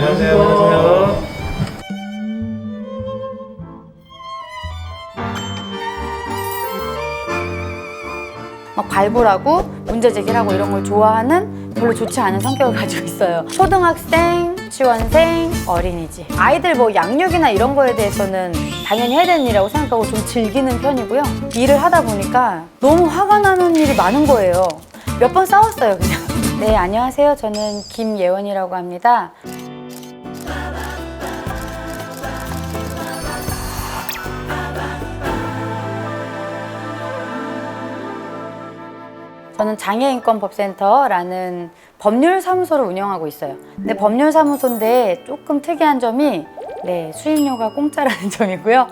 안녕하세요. 안녕하세요. 막 발굴하고 문제 제기하고 이런 걸 좋아하는 별로 좋지 않은 성격을 가지고 있어요. 초등학생, 유치원생, 어린이집. 아이들 뭐 양육이나 이런 거에 대해서는 당연히 해야 되는 일이라고 생각하고 좀 즐기는 편이고요. 일을 하다 보니까 너무 화가 나는 일이 많은 거예요. 몇 번 싸웠어요, 그냥. 네, 안녕하세요. 저는 김예원이라고 합니다. 저는 장애인권법센터라는 법률사무소를 운영하고 있어요. 근데 법률사무소인데 조금 특이한 점이 수임료가 공짜라는 점이고요.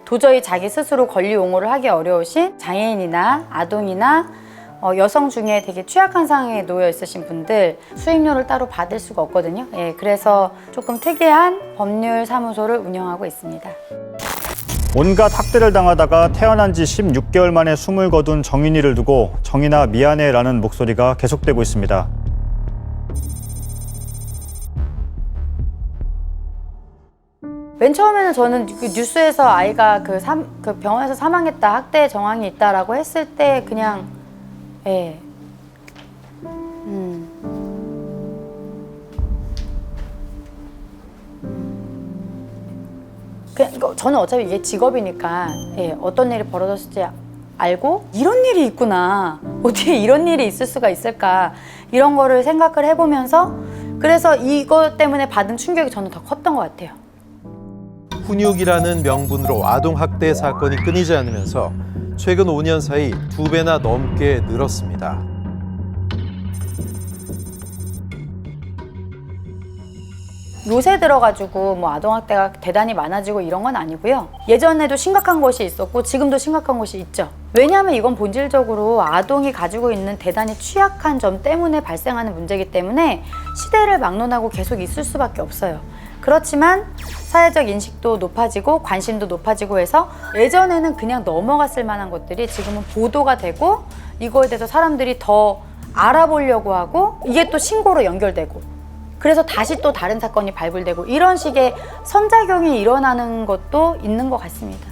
도저히 자기 스스로 권리 옹호를 하기 어려우신 장애인이나 아동이나 여성 중에 되게 취약한 상황에 놓여 있으신 분들 수임료를 따로 받을 수가 없거든요. 그래서 조금 특이한 법률사무소를 운영하고 있습니다. 온갖 학대를 당하다가 태어난 지 16개월 만에 숨을 거둔 정인이를 두고 정인아 미안해라는 목소리가 계속되고 있습니다. 맨 처음에는 저는 그 뉴스에서 아이가 그 병원에서 사망했다, 학대 정황이 있다라고 했을 때 그냥 저는 어차피 이게 직업이니까 어떤 일이 벌어졌을지 알고 이런 일이 있구나, 어떻게 이런 일이 있을 수가 있을까, 이런 거를 생각을 해보면서 그래서 이것 때문에 받은 충격이 저는 더 컸던 것 같아요. 훈육이라는 명분으로 아동학대 사건이 끊이지 않으면서 최근 5년 사이 2배나 넘게 늘었습니다. 요새 들어가지고 뭐 아동학대가 대단히 많아지고 이런 건 아니고요. 예전에도 심각한 것이 있었고 지금도 심각한 것이 있죠. 왜냐하면 이건 본질적으로 아동이 가지고 있는 대단히 취약한 점 때문에 발생하는 문제이기 때문에 시대를 막론하고 계속 있을 수밖에 없어요. 그렇지만 사회적 인식도 높아지고 관심도 높아지고 해서 예전에는 그냥 넘어갔을 만한 것들이 지금은 보도가 되고 이거에 대해서 사람들이 더 알아보려고 하고 이게 또 신고로 연결되고 그래서 다시 또 다른 사건이 발굴되고 이런 식의 선작용이 일어나는 것도 있는 것 같습니다.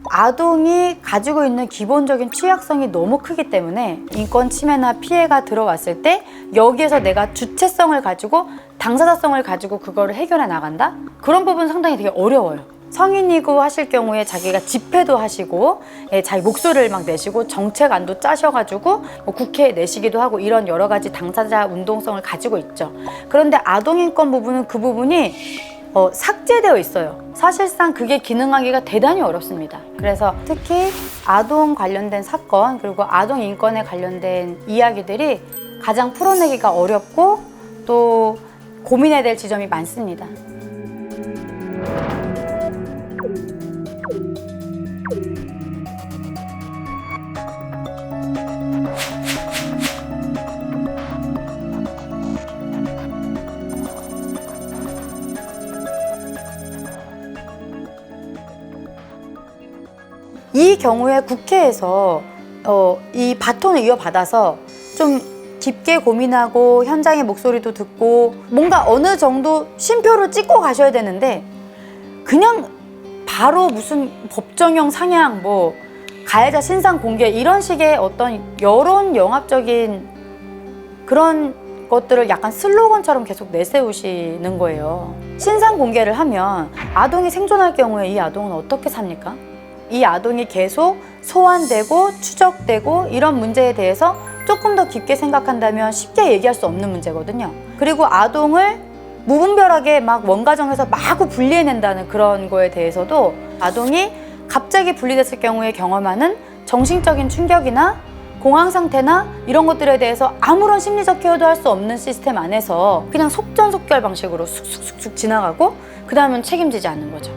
아동이 가지고 있는 기본적인 취약성이 너무 크기 때문에 인권 침해나 피해가 들어왔을 때 여기에서 내가 주체성을 가지고 당사자성을 가지고 그거를 해결해 나간다? 그런 부분 상당히 되게 어려워요. 성인이고 하실 경우에 자기가 집회도 하시고 자기 목소리를 막 내시고 정책안도 짜셔가지고 뭐 국회에 내시기도 하고 이런 여러 가지 당사자 운동성을 가지고 있죠. 그런데 아동인권 부분은 그 부분이 삭제되어 있어요. 사실상 그게 기능하기가 대단히 어렵습니다. 그래서 특히 아동 관련된 사건 그리고 아동 인권에 관련된 이야기들이 가장 풀어내기가 어렵고 또 고민해야 될 지점이 많습니다. 이 경우에 국회에서 이 바톤을 이어받아서 좀 깊게 고민하고 현장의 목소리도 듣고 뭔가 어느 정도 쉼표를 찍고 가셔야 되는데 그냥 바로 무슨 법정형 상향, 뭐 가해자 신상 공개 이런 식의 어떤 여론 영합적인 그런 것들을 약간 슬로건처럼 계속 내세우시는 거예요. 신상 공개를 하면 아동이 생존할 경우에 이 아동은 어떻게 삽니까? 이 아동이 계속 소환되고 추적되고 이런 문제에 대해서 조금 더 깊게 생각한다면 쉽게 얘기할 수 없는 문제거든요. 그리고 아동을 무분별하게 막 원가정에서 마구 분리해낸다는 그런 거에 대해서도 아동이 갑자기 분리됐을 경우에 경험하는 정신적인 충격이나 공황 상태나 이런 것들에 대해서 아무런 심리적 케어도 할 수 없는 시스템 안에서 그냥 속전속결 방식으로 쑥쑥쑥 지나가고 그 다음은 책임지지 않는 거죠.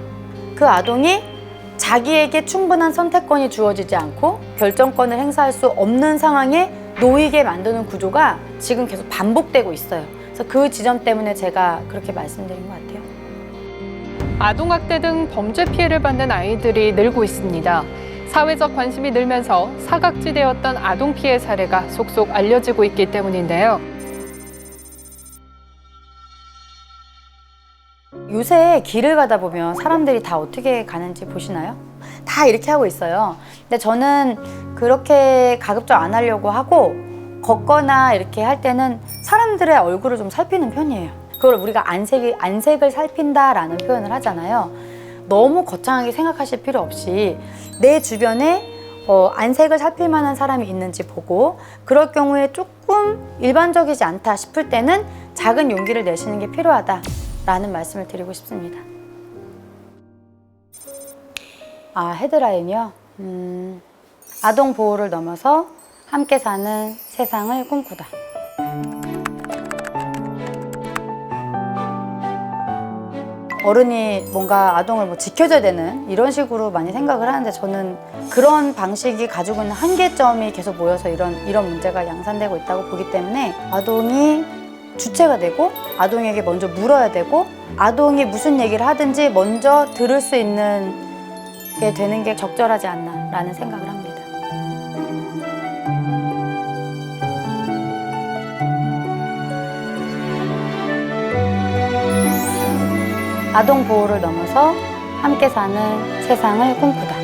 그 아동이 자기에게 충분한 선택권이 주어지지 않고 결정권을 행사할 수 없는 상황에 놓이게 만드는 구조가 지금 계속 반복되고 있어요. 그래서 그 지점 때문에 제가 그렇게 말씀드린 것 같아요. 아동학대 등 범죄 피해를 받는 아이들이 늘고 있습니다. 사회적 관심이 늘면서 사각지대였던 아동 피해 사례가 속속 알려지고 있기 때문인데요. 요새 길을 가다 보면 사람들이 다 어떻게 가는지 보시나요? 다 이렇게 하고 있어요. 근데 저는 그렇게 가급적 안 하려고 하고 걷거나 이렇게 할 때는 사람들의 얼굴을 좀 살피는 편이에요. 그걸 우리가 안색을 살핀다라는 표현을 하잖아요. 너무 거창하게 생각하실 필요 없이 내 주변에 안색을 살필 만한 사람이 있는지 보고, 그럴 경우에 조금 일반적이지 않다 싶을 때는 작은 용기를 내시는 게 필요하다라는 말씀을 드리고 싶습니다. 헤드라인이요? 아동 보호를 넘어서 함께 사는 세상을 꿈꾸다. 어른이 뭔가 아동을 뭐 지켜줘야 되는 이런 식으로 많이 생각을 하는데, 저는 그런 방식이 가지고 있는 한계점이 계속 모여서 이런 문제가 양산되고 있다고 보기 때문에, 아동이 주체가 되고 아동에게 먼저 물어야 되고, 아동이 무슨 얘기를 하든지 먼저 들을 수 있는 게 되는 게 적절하지 않나라는 생각을 합니다. 아동 보호를 넘어서 함께 사는 세상을 꿈꾸다.